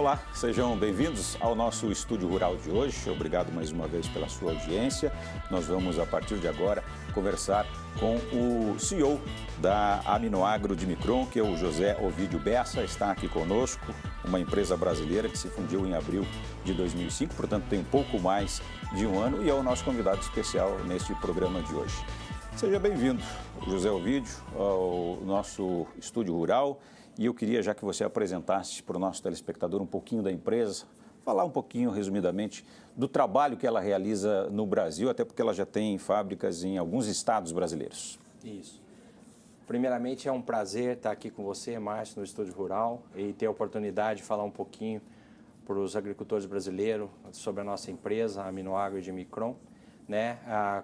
Olá, sejam bem-vindos ao nosso Estúdio Rural de hoje. Obrigado mais uma vez pela sua audiência. Nós vamos, a partir de agora, conversar com o CEO da Aminoagro de Micron, que é o José Ovídio Bessa, está aqui conosco, uma empresa brasileira que se fundiu em abril de 2005, portanto tem um pouco mais de um ano, e é o nosso convidado especial neste programa de hoje. Seja bem-vindo, José Ovídio, ao nosso Estúdio Rural. E eu queria, já que você apresentasse para o nosso telespectador um pouquinho da empresa, falar um pouquinho, resumidamente, do trabalho que ela realiza no Brasil, até porque ela já tem fábricas em alguns estados brasileiros. Isso. Primeiramente, é um prazer estar aqui com você, Márcio, no Estúdio Rural, e ter a oportunidade de falar um pouquinho para os agricultores brasileiros sobre a nossa empresa, a Aminoagro de Micron.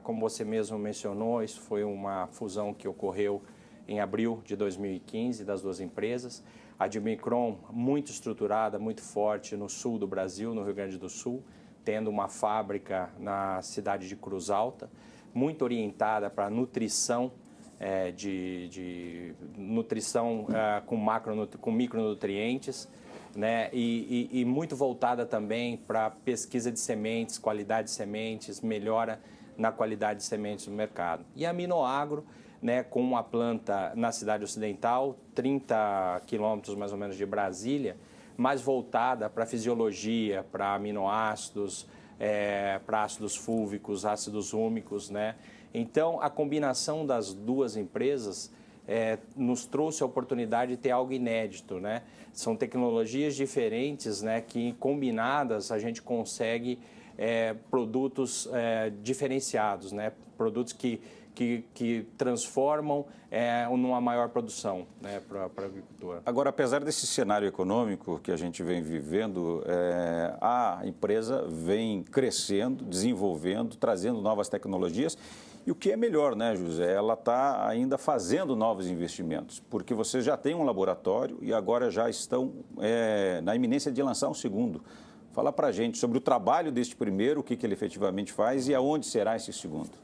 Como você mesmo mencionou, isso foi uma fusão que ocorreu em abril de 2015 das duas empresas. A de Micron muito estruturada, muito forte no sul do Brasil, no Rio Grande do Sul, tendo uma fábrica na cidade de Cruz Alta, muito orientada para nutrição, nutrição com micronutrientes, e muito voltada também para pesquisa de sementes, qualidade de sementes, melhora na qualidade de sementes no mercado. E a Aminoagro, com uma planta na cidade ocidental, 30 quilômetros mais ou menos de Brasília, mais voltada para fisiologia, para aminoácidos, para ácidos fúlvicos, ácidos úmicos. Então, a combinação das duas empresas nos trouxe a oportunidade de ter algo inédito. São tecnologias diferentes, que combinadas a gente consegue produtos diferenciados, produtos que transformam numa maior produção para o agricultor. Agora, apesar desse cenário econômico que a gente vem vivendo, a empresa vem crescendo, desenvolvendo, trazendo novas tecnologias. E o que é melhor, José? Ela está ainda fazendo novos investimentos, porque vocês já têm um laboratório e agora já estão na iminência de lançar um segundo. Fala para a gente sobre o trabalho deste primeiro, o que ele efetivamente faz e aonde será esse segundo.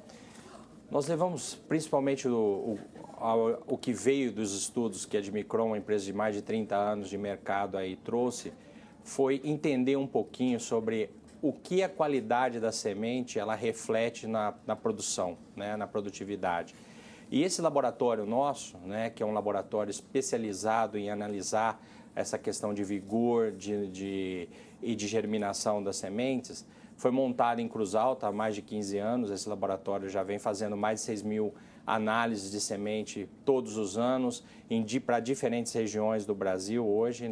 Nós levamos principalmente o que veio dos estudos que a de Micron, uma empresa de mais de 30 anos de mercado, aí trouxe, foi entender um pouquinho sobre o que a qualidade da semente ela reflete na produção, na produtividade. E esse laboratório nosso, que é um laboratório especializado em analisar essa questão de vigor e de germinação das sementes, foi montado em Cruz Alta há mais de 15 anos. Esse laboratório já vem fazendo mais de 6.000 análises de semente todos os anos para diferentes regiões do Brasil hoje,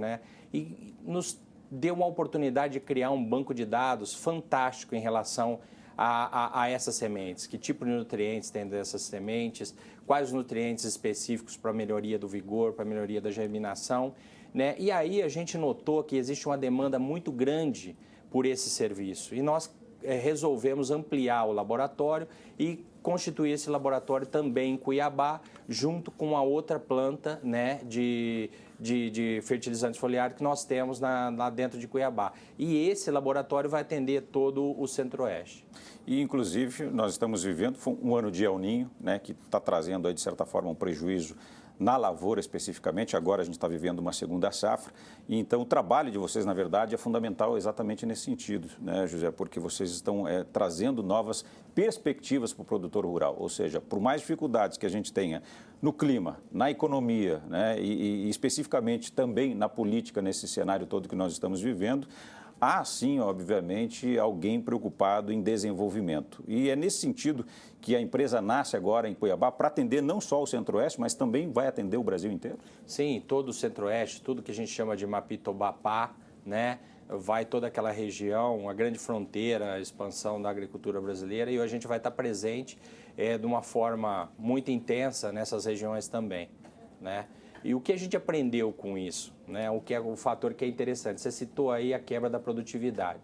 e nos deu uma oportunidade de criar um banco de dados fantástico em relação a essas sementes. Que tipo de nutrientes tem dessas sementes, quais os nutrientes específicos para a melhoria do vigor, para a melhoria da germinação. E aí a gente notou que existe uma demanda muito grande por esse serviço. E nós resolvemos ampliar o laboratório e constituir esse laboratório também em Cuiabá, junto com a outra planta de fertilizantes foliares que nós temos lá dentro de Cuiabá. E esse laboratório vai atender todo o Centro-Oeste. E, inclusive, nós estamos vivendo um ano de El Niño, que está trazendo, aí, de certa forma, um prejuízo na lavoura especificamente. Agora a gente está vivendo uma segunda safra, e então o trabalho de vocês, na verdade, é fundamental exatamente nesse sentido, José, porque vocês estão trazendo novas perspectivas para o produtor rural, ou seja, por mais dificuldades que a gente tenha no clima, na economia, e especificamente também na política, nesse cenário todo que nós estamos vivendo, há, sim, obviamente, alguém preocupado em desenvolvimento. E é nesse sentido que a empresa nasce agora em Cuiabá para atender não só o Centro-Oeste, mas também vai atender o Brasil inteiro? Sim, todo o Centro-Oeste, tudo que a gente chama de Mapitobapá, vai toda aquela região, a grande fronteira, a expansão da agricultura brasileira, e a gente vai estar presente de uma forma muito intensa nessas regiões também. E o que a gente aprendeu com isso? O que é o fator que é interessante? Você citou aí a quebra da produtividade.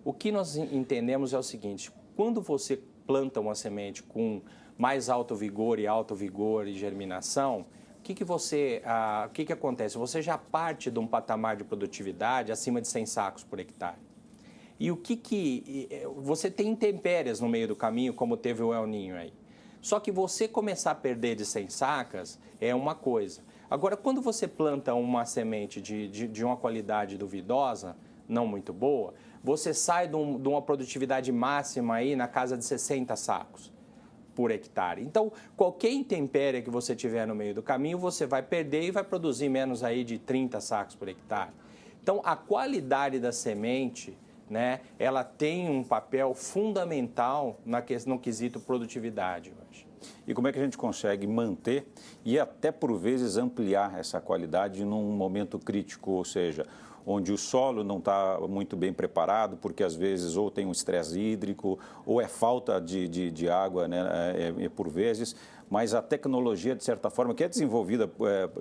O que nós entendemos é o seguinte: quando você planta uma semente com mais alto vigor e germinação, o que acontece? Você já parte de um patamar de produtividade acima de 100 sacos por hectare. E você tem intempéries no meio do caminho, como teve o El Niño aí. Só que você começar a perder de 100 sacas é uma coisa. Agora, quando você planta uma semente de uma qualidade duvidosa, não muito boa, você sai de uma produtividade máxima aí na casa de 60 sacos por hectare. Então, qualquer intempérie que você tiver no meio do caminho, você vai perder e vai produzir menos aí de 30 sacos por hectare. Então, a qualidade da semente, né, ela tem um papel fundamental no quesito produtividade. E como é que a gente consegue manter e até por vezes ampliar essa qualidade num momento crítico, ou seja, onde o solo não está muito bem preparado, porque às vezes ou tem um estresse hídrico, ou é falta de água, né, por vezes, mas a tecnologia, de certa forma, que é desenvolvida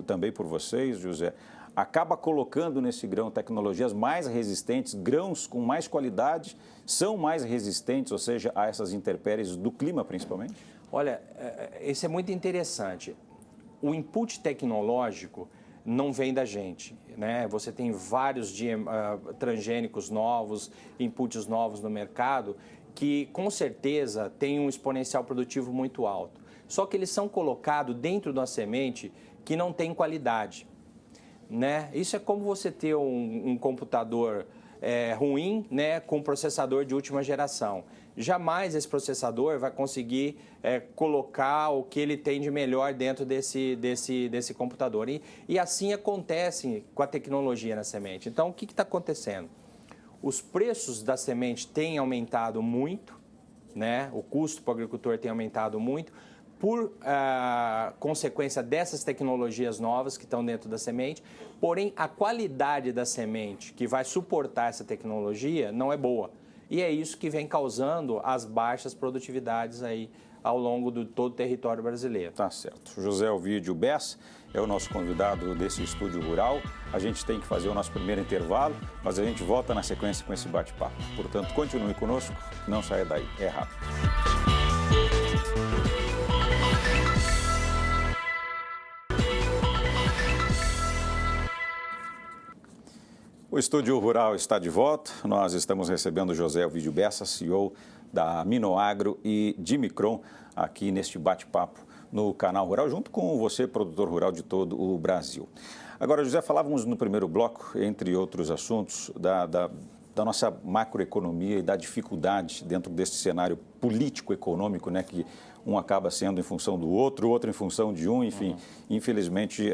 também por vocês, José, acaba colocando nesse grão tecnologias mais resistentes, grãos com mais qualidade, são mais resistentes, ou seja, a essas intempéries do clima, principalmente? Olha, isso é muito interessante. O input tecnológico não vem da gente, né? Você tem vários transgênicos novos, inputs novos no mercado, que com certeza tem um exponencial produtivo muito alto. Só que eles são colocados dentro de uma semente que não tem qualidade, né? Isso é como você ter um computador ruim, né, com processador de última geração. Jamais esse processador vai conseguir colocar o que ele tem de melhor dentro desse computador. E assim acontece com a tecnologia na semente. Então, o que está acontecendo? Os preços da semente têm aumentado muito, né? O custo para o agricultor tem aumentado muito, por consequência dessas tecnologias novas que estão dentro da semente, porém a qualidade da semente que vai suportar essa tecnologia não é boa. E é isso que vem causando as baixas produtividades aí ao longo de todo o território brasileiro. Tá certo. José Ovidio Bessa é o nosso convidado desse estúdio rural. A gente tem que fazer o nosso primeiro intervalo, mas a gente volta na sequência com esse bate-papo. Portanto, continue conosco, não saia daí, é rápido. O Estúdio Rural está de volta. Nós estamos recebendo José Ovidio Bessa, CEO da Aminoagro e Dimicron, aqui neste bate-papo no Canal Rural, junto com você, produtor rural de todo o Brasil. Agora, José, falávamos no primeiro bloco, entre outros assuntos, da nossa macroeconomia e da dificuldade dentro desse cenário político-econômico, né, que um acaba sendo em função do outro, o outro em função de um, enfim. Infelizmente,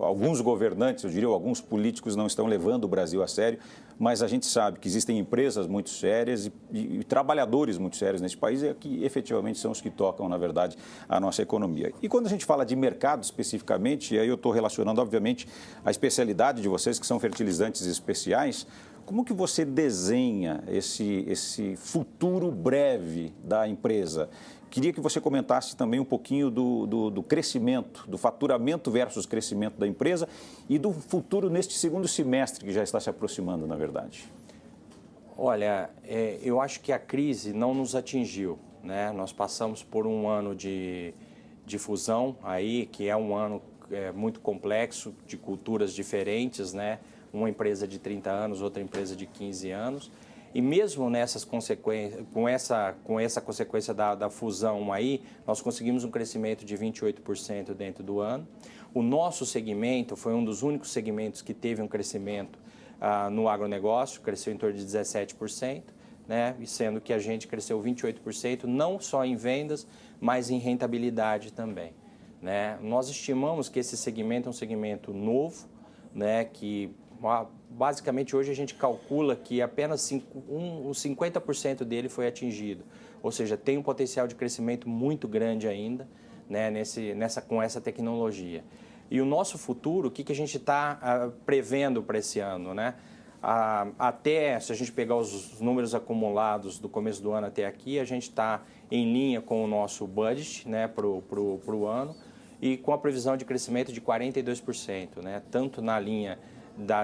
alguns governantes, eu diria, alguns políticos não estão levando o Brasil a sério, mas a gente sabe que existem empresas muito sérias e trabalhadores muito sérios nesse país que efetivamente são os que tocam, na verdade, a nossa economia. E quando a gente fala de mercado especificamente, e aí eu estou relacionando, obviamente, a especialidade de vocês, que são fertilizantes especiais, como que você desenha esse futuro breve da empresa? Queria que você comentasse também um pouquinho do crescimento, do faturamento versus crescimento da empresa e do futuro neste segundo semestre que já está se aproximando, na verdade. Olha, eu acho que a crise não nos atingiu, né? Nós passamos por um ano de fusão aí, que é um ano muito complexo, de culturas diferentes, né? Uma empresa de 30 anos, outra empresa de 15 anos. E mesmo nessas consequências, com essa consequência da fusão aí, nós conseguimos um crescimento de 28% dentro do ano. O nosso segmento foi um dos únicos segmentos que teve um crescimento no agronegócio, cresceu em torno de 17%, né? E sendo que a gente cresceu 28%, não só em vendas, mas em rentabilidade também, né? Nós estimamos que esse segmento é um segmento novo, né? Que basicamente hoje a gente calcula que apenas 50% dele foi atingido, ou seja, tem um potencial de crescimento muito grande ainda, né, com essa tecnologia. E o nosso futuro, o que a gente está prevendo para esse ano, né? Até, se a gente pegar os números acumulados do começo do ano até aqui, a gente está em linha com o nosso budget, né, para o ano, e com a previsão de crescimento de 42%, né, tanto na linha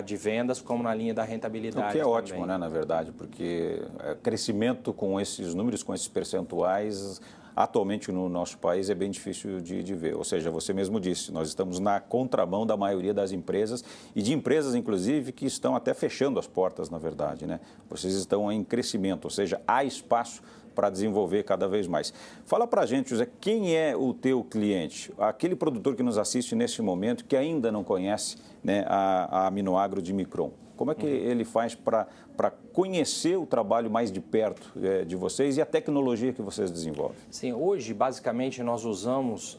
de vendas como na linha da rentabilidade. O que é também. ótimo, né, na verdade, porque crescimento com esses números, com esses percentuais, atualmente no nosso país é bem difícil de ver. Ou seja, você mesmo disse, nós estamos na contramão da maioria das empresas e de empresas, inclusive, que estão até fechando as portas, na verdade, né? Vocês estão em crescimento, ou seja, há espaço para desenvolver cada vez mais. Fala para a gente, José, quem é o teu cliente? Aquele produtor que nos assiste neste momento, que ainda não conhece, né, a Aminoagro de Micron. Como é que ele faz para conhecer o trabalho mais de perto de vocês e a tecnologia que vocês desenvolvem? Sim, hoje, basicamente, nós usamos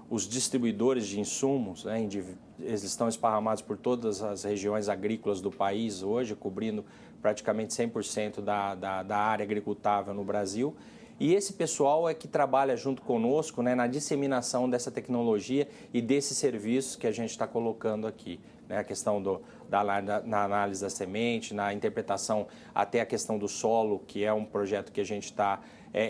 os distribuidores de insumos, né, eles estão esparramados por todas as regiões agrícolas do país hoje, cobrindo praticamente 100% da área agricultável no Brasil. E esse pessoal é que trabalha junto conosco, né, na disseminação dessa tecnologia e desses serviços que a gente está colocando aqui. Né, a questão na análise da semente, na interpretação até a questão do solo, que é um projeto que a gente está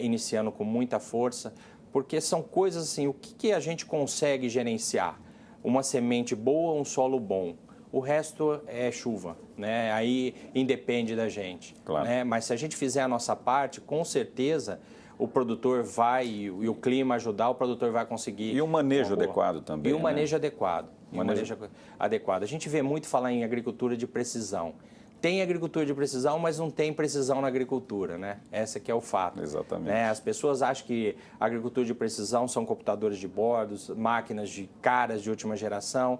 iniciando com muita força, porque são coisas assim, o que a gente consegue gerenciar? Uma semente boa, um solo bom. O resto é chuva, né? Aí independe da gente. Claro. Né? Mas se a gente fizer a nossa parte, com certeza o produtor vai, e o clima ajudar, o produtor vai conseguir. E um manejo adequado também. E um manejo né? adequado. Manejo adequado. A gente vê muito falar em agricultura de precisão. Tem agricultura de precisão, mas não tem precisão na agricultura, né? Esse que é o fato. Exatamente. Né? As pessoas acham que a agricultura de precisão são computadores de bordo, máquinas caras de última geração,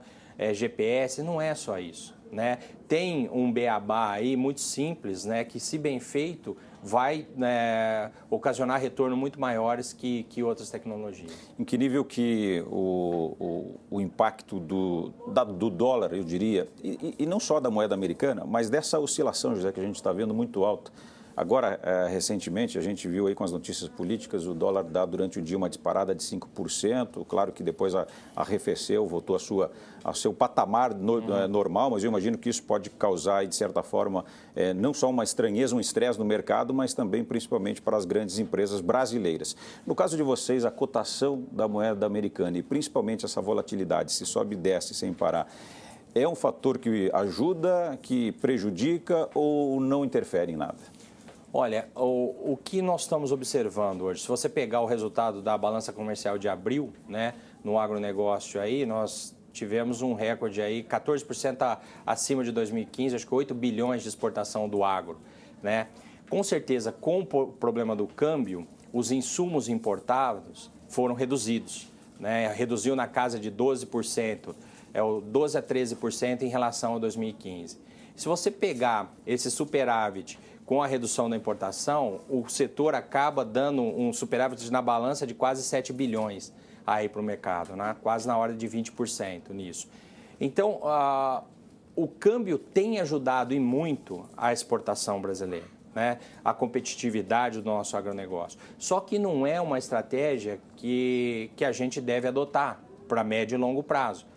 GPS, não é só isso. Né? Tem um beabá aí muito simples, né, que se bem feito vai ocasionar retorno muito maiores que outras tecnologias. Em que nível que o impacto do dólar, eu diria, e não só da moeda americana, mas dessa oscilação, José, que a gente está vendo muito alta. Agora, recentemente, a gente viu aí com as notícias políticas, o dólar dá durante o dia uma disparada de 5%, claro que depois arrefeceu, voltou ao seu patamar normal, mas eu imagino que isso pode causar, de certa forma, não só uma estranheza, um estresse no mercado, mas também, principalmente, para as grandes empresas brasileiras. No caso de vocês, a cotação da moeda americana e, principalmente, essa volatilidade, se sobe e desce sem parar, é um fator que ajuda, que prejudica ou não interfere em nada? Olha, o que nós estamos observando hoje, se você pegar o resultado da balança comercial de abril, né, no agronegócio aí, nós tivemos um recorde aí, 14% acima de 2015, acho que 8 bilhões de exportação do agro, né? Com certeza, com o problema do câmbio, os insumos importados foram reduzidos, né? Reduziu na casa de 12%, 12 a 13% em relação a 2015. Se você pegar esse superávit com a redução da importação, o setor acaba dando um superávit na balança de quase 7 bilhões aí para o mercado, né? Quase na hora de 20% nisso. Então, o câmbio tem ajudado e muito a exportação brasileira, né? A competitividade do nosso agronegócio. Só que não é uma estratégia que a gente deve adotar para médio e longo prazo,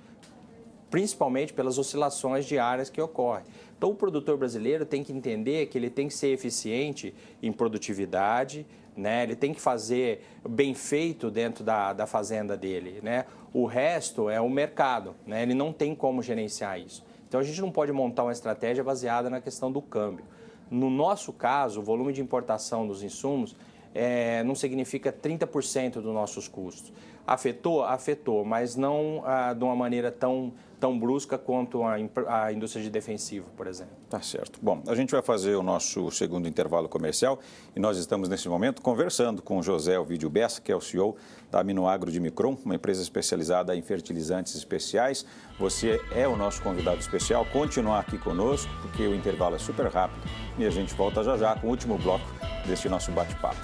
principalmente pelas oscilações diárias que ocorrem. Então, o produtor brasileiro tem que entender que ele tem que ser eficiente em produtividade, né? Ele tem que fazer bem feito dentro da fazenda dele, né? O resto é o mercado, né? Ele não tem como gerenciar isso. Então, a gente não pode montar uma estratégia baseada na questão do câmbio. No nosso caso, o volume de importação dos insumos não significa 30% dos nossos custos. Afetou? Afetou, mas não de uma maneira tão brusca quanto a indústria de defensivo, por exemplo. Tá certo. Bom, a gente vai fazer o nosso segundo intervalo comercial e nós estamos, nesse momento, conversando com o José Ovidio Bessa, que é o CEO da Aminoagro de Micron, uma empresa especializada em fertilizantes especiais. Você é o nosso convidado especial. Continuar aqui conosco, porque o intervalo é super rápido e a gente volta já já com o último bloco deste nosso bate-papo.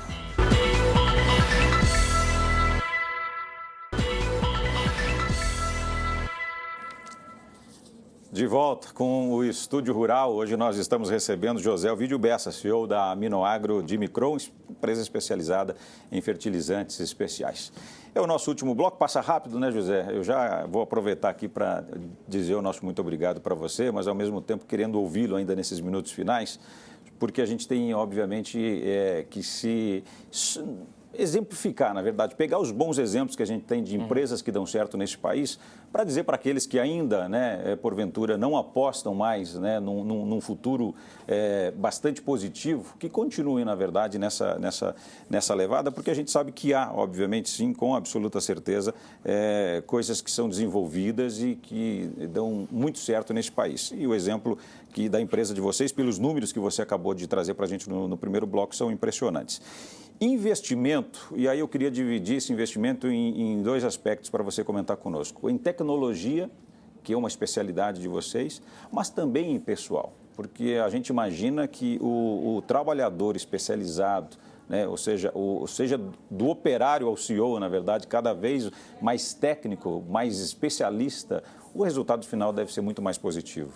De volta com o Estúdio Rural, hoje nós estamos recebendo José Ovidio Bessa, CEO da Aminoagro de Micron, empresa especializada em fertilizantes especiais. É o nosso último bloco, passa rápido, né, José? Eu já vou aproveitar aqui para dizer o nosso muito obrigado para você, mas ao mesmo tempo querendo ouvi-lo ainda nesses minutos finais, porque a gente tem, obviamente, que exemplificar, na verdade, pegar os bons exemplos que a gente tem de empresas que dão certo nesse país, para dizer para aqueles que ainda, né, porventura, não apostam mais, né, num futuro bastante positivo, que continuem, na verdade, nessa levada, porque a gente sabe que há, obviamente, sim, com absoluta certeza, coisas que são desenvolvidas e que dão muito certo nesse país. E o exemplo da empresa de vocês, pelos números que você acabou de trazer para a gente no primeiro bloco, são impressionantes. Investimento, e aí eu queria dividir esse investimento em dois aspectos para você comentar conosco. Em tecnologia, que é uma especialidade de vocês, mas também em pessoal, porque a gente imagina que o trabalhador especializado, né, ou seja do operário ao CEO, na verdade, cada vez mais técnico, mais especialista, o resultado final deve ser muito mais positivo.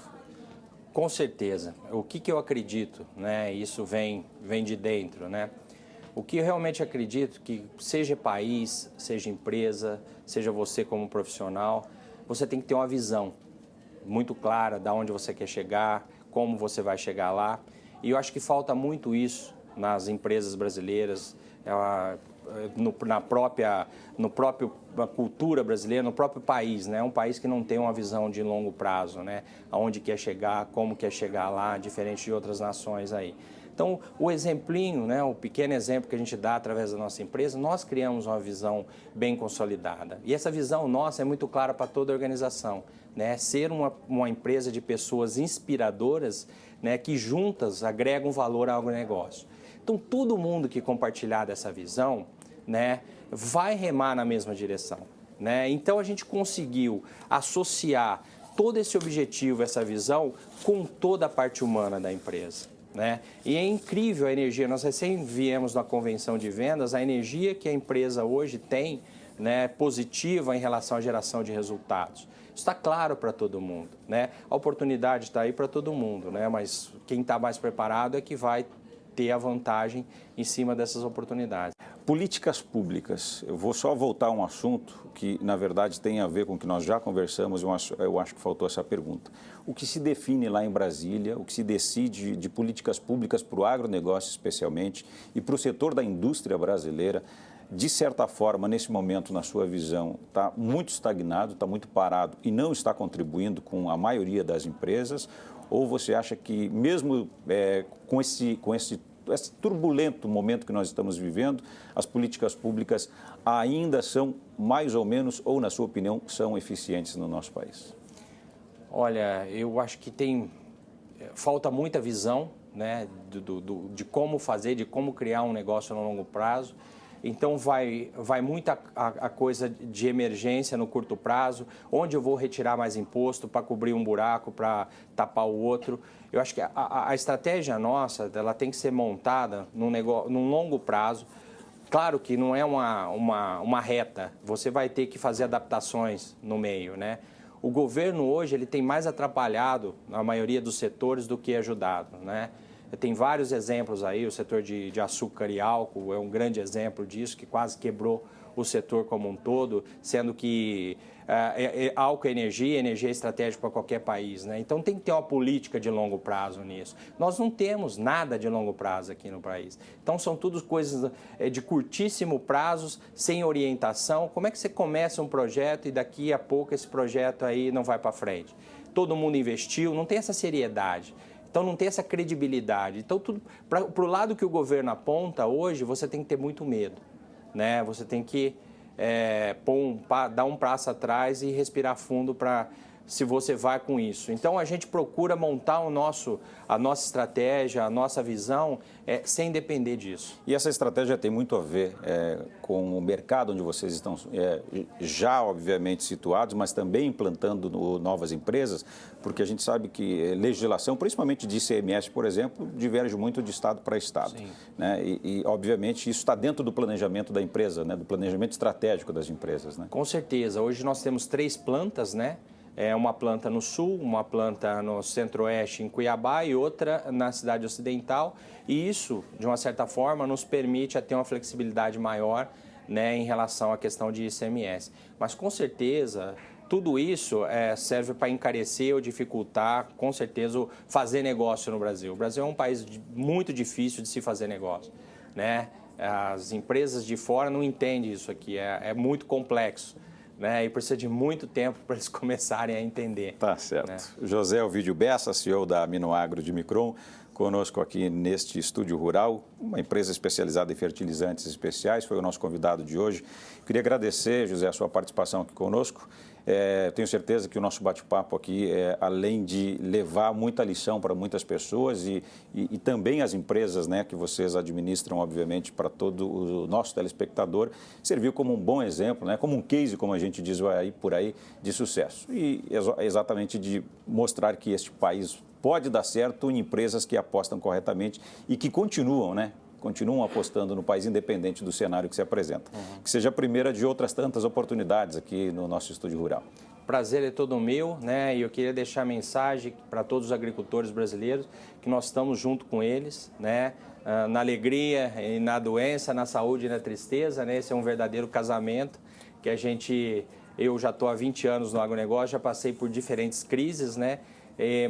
Com certeza. O que eu acredito, né? Isso vem de dentro, né? O que eu realmente acredito que seja país, seja empresa, seja você como profissional, você tem que ter uma visão muito clara de onde você quer chegar, como você vai chegar lá. E eu acho que falta muito isso nas empresas brasileiras, na própria cultura brasileira, no próprio país, né? É um país que não tem uma visão de longo prazo, né? Aonde quer chegar, como quer chegar lá, diferente de outras nações aí. Então, o exemplinho, né, o pequeno exemplo que a gente dá através da nossa empresa, nós criamos uma visão bem consolidada. E essa visão nossa é muito clara para toda a organização, né? Ser uma empresa de pessoas inspiradoras, né, que juntas agregam valor ao negócio. Então, todo mundo que compartilhar dessa visão, né, vai remar na mesma direção, né? Então, a gente conseguiu associar todo esse objetivo, essa visão, com toda a parte humana da empresa, né? E é incrível a energia, nós recém viemos na convenção de vendas, a energia que a empresa hoje tem, né, positiva em relação à geração de resultados. Isso está claro para todo mundo, né? A oportunidade está aí para todo mundo, né? Mas quem está mais preparado é que vai ter a vantagem em cima dessas oportunidades. Políticas públicas. Eu vou só voltar a um assunto que, na verdade, tem a ver com o que nós já conversamos, eu acho que faltou essa pergunta. O que se define lá em Brasília, o que se decide de políticas públicas para o agronegócio especialmente e para o setor da indústria brasileira, de certa forma, nesse momento, na sua visão, está muito estagnado, está muito parado e não está contribuindo com a maioria das empresas? Ou você acha que, mesmo com esse turbulento momento que nós estamos vivendo, as políticas públicas ainda são mais ou menos, ou na sua opinião, são eficientes no nosso país? Olha, eu acho que falta muita visão, né, de como fazer, de como criar um negócio no longo prazo. Então, vai muita a coisa de emergência no curto prazo, onde eu vou retirar mais imposto para cobrir um buraco, para tapar o outro. Eu acho que a estratégia nossa, ela tem que ser montada num longo prazo. Claro que não é uma reta, você vai ter que fazer adaptações no meio, né? O governo hoje ele tem mais atrapalhado na maioria dos setores do que ajudado, né? Tem vários exemplos aí, o setor de açúcar e álcool é um grande exemplo disso, que quase quebrou o setor como um todo, sendo que álcool é energia é estratégico para qualquer país, né? Então tem que ter uma política de longo prazo nisso. Nós não temos nada de longo prazo aqui no país. Então são tudo coisas de curtíssimo prazo, sem orientação. Como é que você começa um projeto e daqui a pouco esse projeto aí não vai para frente? Todo mundo investiu, não tem essa seriedade. Então, não tem essa credibilidade. Então, para o lado que o governo aponta hoje, você tem que ter muito medo, né? Você tem que dar um passo atrás e respirar fundo para se você vai com isso. Então, a gente procura montar a nossa estratégia, a nossa visão, sem depender disso. E essa estratégia tem muito a ver com o mercado onde vocês estão já, obviamente, situados, mas também implantando novas empresas, porque a gente sabe que legislação, principalmente de ICMS, por exemplo, diverge muito de estado para estado, né? E, obviamente, isso está dentro do planejamento da empresa, né? Do planejamento estratégico das empresas, né? Com certeza. Hoje nós temos 3 plantas, né? Uma planta no sul, uma planta no centro-oeste, em Cuiabá, e outra na cidade ocidental. E isso, de uma certa forma, nos permite ter uma flexibilidade maior, né, em relação à questão de ICMS. Mas, com certeza, tudo isso serve para encarecer ou dificultar, com certeza, fazer negócio no Brasil. O Brasil é um país muito difícil de se fazer negócio, né? As empresas de fora não entendem isso aqui, é muito complexo, né? E precisa de muito tempo para eles começarem a entender. Tá certo. Né? José Ovidio Bessa, CEO da Aminoagro de Micron, conosco aqui neste estúdio rural, uma empresa especializada em fertilizantes especiais, foi o nosso convidado de hoje. Queria agradecer, José, a sua participação aqui conosco. Tenho certeza que o nosso bate-papo aqui, além de levar muita lição para muitas pessoas e também as empresas, né, que vocês administram, obviamente, para todo o nosso telespectador, serviu como um bom exemplo, né, como um case, como a gente diz por aí, de sucesso. E exatamente de mostrar que este país pode dar certo em empresas que apostam corretamente e que continuam, né? Continuam apostando no país, independente do cenário que se apresenta. Que seja a primeira de outras tantas oportunidades aqui no nosso estúdio rural. Prazer é todo meu, né? E eu queria deixar a mensagem para todos os agricultores brasileiros que nós estamos junto com eles, né? Na alegria e na doença, na saúde e na tristeza, né? Esse é um verdadeiro casamento que eu já estou há 20 anos no agronegócio, já passei por diferentes crises, né?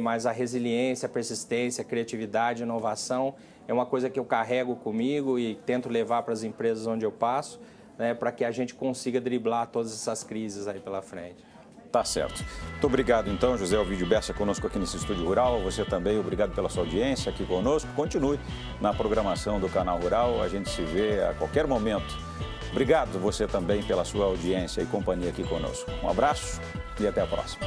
Mas a resiliência, a persistência, a criatividade, a inovação é uma coisa que eu carrego comigo e tento levar para as empresas onde eu passo, né, para que a gente consiga driblar todas essas crises aí pela frente. Tá certo. Muito obrigado, então, José Ovidio Bessa, conosco aqui nesse Estúdio Rural. Você também, obrigado pela sua audiência aqui conosco. Continue na programação do Canal Rural. A gente se vê a qualquer momento. Obrigado você também pela sua audiência e companhia aqui conosco. Um abraço e até a próxima.